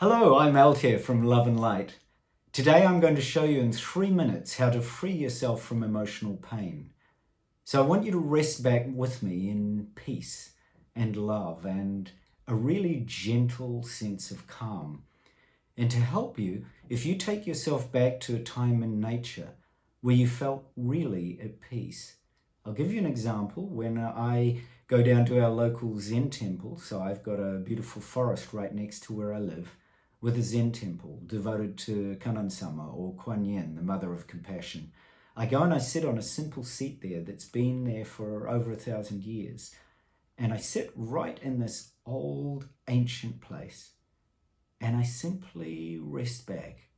Hello, I'm Altair from Love and Light. Today I'm going to show you in 3 minutes how to free yourself from emotional pain. So I want you to rest back with me in peace and love and a really gentle sense of calm. And to help you, if you take yourself back to a time in nature where you felt really at peace. I'll give you an example. When I go down to our local Zen temple, so I've got a beautiful forest right next to where I live, with a Zen temple devoted to Kannon-sama or Kuan Yin, the mother of compassion. I go and I sit on a simple seat there that's been there for over 1,000 years. And I sit right in this old, ancient place. And I simply rest back.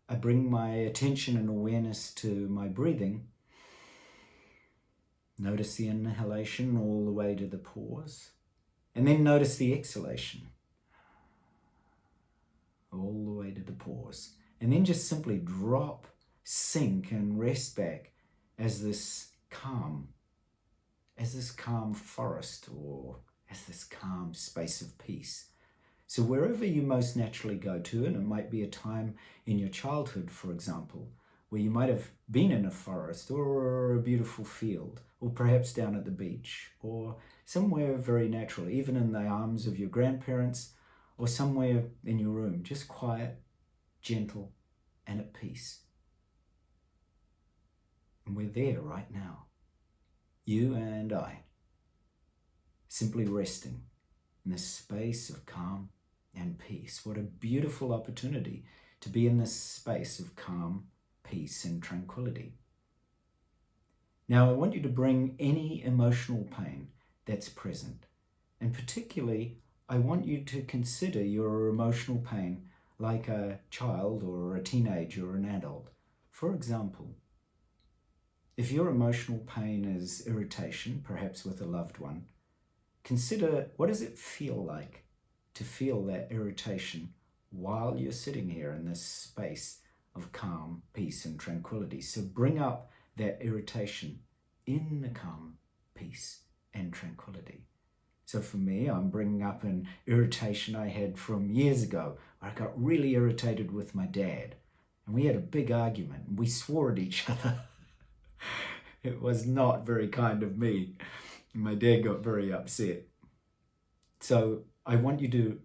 I bring my attention and awareness to my breathing. Notice the inhalation all the way to the pores. And then notice the exhalation. All the way to the pores. And then just simply drop, sink and rest back as this calm forest or as this calm space of peace. So wherever you most naturally go to, and it might be a time in your childhood, for example, where you might have been in a forest or a beautiful field, or perhaps down at the beach, or somewhere very natural, even in the arms of your grandparents, or somewhere in your room, just quiet, gentle, and at peace. And we're there right now, you and I, simply resting in this space of calm and peace. What a beautiful opportunity to be in this space of calm, peace, and tranquility. Now, I want you to bring any emotional pain that's present, and particularly I want you to consider your emotional pain like a child or a teenager or an adult. For example, if your emotional pain is irritation, perhaps with a loved one, consider what does it feel like to feel that irritation while you're sitting here in this space of calm, peace, and tranquility. So bring up that irritation in the calm, peace, and tranquility. So for me, I'm bringing up an irritation I had from years ago where I got really irritated with my dad. And we had a big argument and we swore at each other. It was not very kind of me. My dad got very upset. So I want you to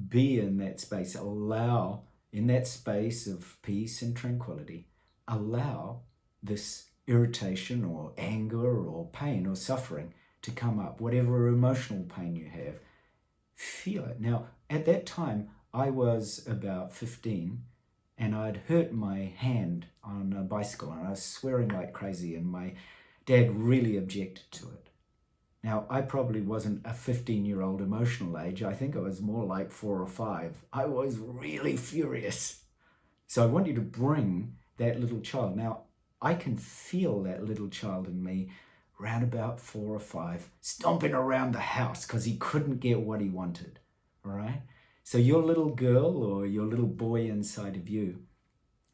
be in that space, allow, in that space of peace and tranquility, allow this irritation or anger or pain or suffering to come up, whatever emotional pain you have, feel it. Now, at that time, I was about 15 and I'd hurt my hand on a bicycle and I was swearing like crazy and my dad really objected to it. Now, I probably wasn't a 15-year-old emotional age. I think I was more like 4 or 5. I was really furious. So I want you to bring that little child. Now, I can feel that little child in me round about 4 or 5, stomping around the house because he couldn't get what he wanted, all right? So your little girl or your little boy inside of you,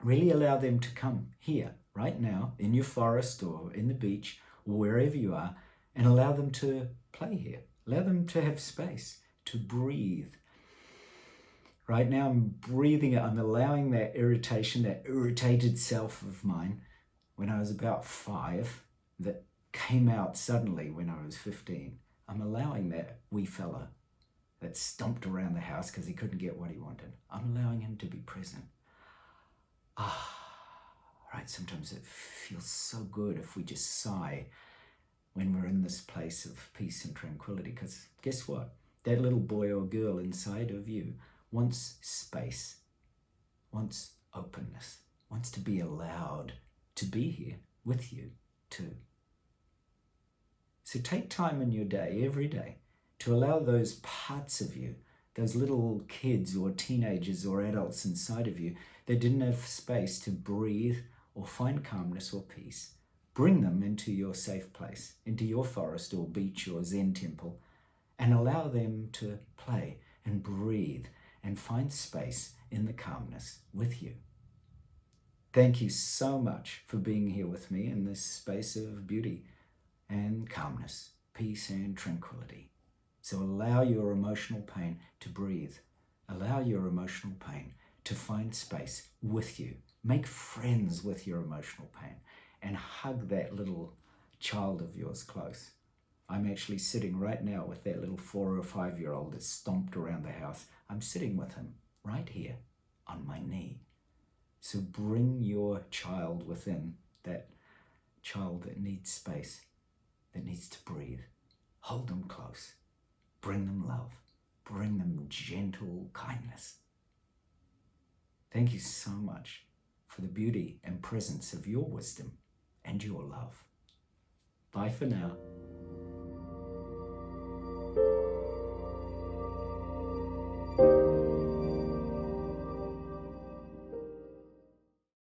really allow them to come here, right now, in your forest or in the beach or wherever you are, and allow them to play here. Allow them to have space, to breathe. Right now I'm breathing, I'm allowing that irritation, that irritated self of mine when I was about 5, that came out suddenly when I was 15. I'm allowing that wee fella that stomped around the house because he couldn't get what he wanted. I'm allowing him to be present. Right, sometimes it feels so good if we just sigh when we're in this place of peace and tranquility, because guess what? That little boy or girl inside of you wants space, wants openness, wants to be allowed to be here with you too. So take time in your day, every day, to allow those parts of you, those little kids or teenagers or adults inside of you that didn't have space to breathe or find calmness or peace. Bring them into your safe place, into your forest or beach or Zen temple, and allow them to play and breathe and find space in the calmness with you. Thank you so much for being here with me in this space of beauty and calmness, peace and tranquility. So allow your emotional pain to breathe Allow your emotional pain to find space with you. Make friends with your emotional pain and hug that little child of yours close. I'm actually sitting right now with that little 4 or 5-year-old that stomped around the house. I'm sitting with him right here on my knee. So bring your child within, that child that needs space, that needs to breathe. Hold them close. Bring them love. Bring them gentle kindness. Thank you so much for the beauty and presence of your wisdom and your love. Bye for now.